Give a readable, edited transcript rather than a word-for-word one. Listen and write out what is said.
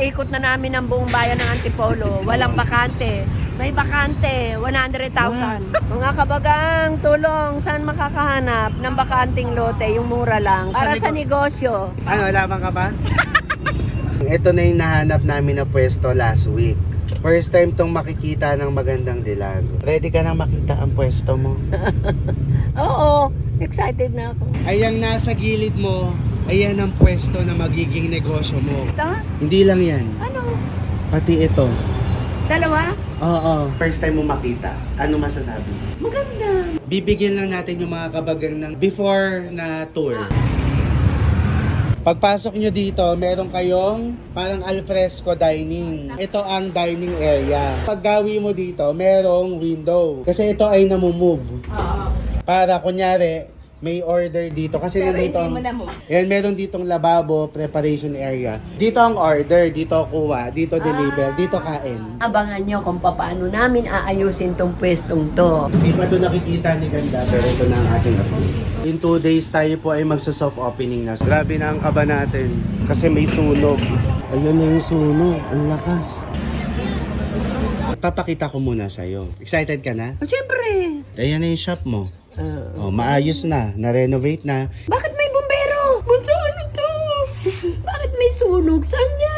naikot na namin ang buong bayan ng Antipolo. Walang bakante. May bakante, 100,000. Mga kabagang, tulong, saan makakahanap ng bakanting lote, yung mura lang, para sa negosyo. Ano, laban ka ba? Ito na yung nahanap namin na pwesto last week. First time tong makikita ng magandang dilag. Ready ka nang makita ang pwesto mo? Oo, excited na ako. Ayan nasa gilid mo, ayan ang pwesto na magiging negosyo mo. Ito? Hindi lang yan, Ano? pati ito. Dalawa? Oo. First time mo makita, ano masasabi? Maganda. Bibigyan lang natin yung mga kabagang ng before na tour. Pagpasok nyo dito, meron kayong parang alfresco dining. Ito ang dining area. Paggawi mo dito, merong window. Kasi ito ay namumove. Para kunyari, may order dito. Kasi Pero nandito, hindi mo na move. yan, meron ditong lababo, preparation area. Dito ang order, dito kuha, dito deliver, dito kain. Abangan nyo kung paano namin aayusin tong pwestong to. Hindi pa ito nakikita ni Ganda, pero ito na ang ating update. In 2 days tayo po ay magsa-soft opening na. Grabe na ang kaba natin kasi may sunog. Ayun na yung sunog, ang lakas. Papakita ko muna sa'yo. Excited ka na? Oh, siyempre. Ayan na yung shop mo. Ah. Oh, maayos na, na-renovate na. Bakit may bumbero? Bunso, ano to? Bakit may sunog? Saan yan?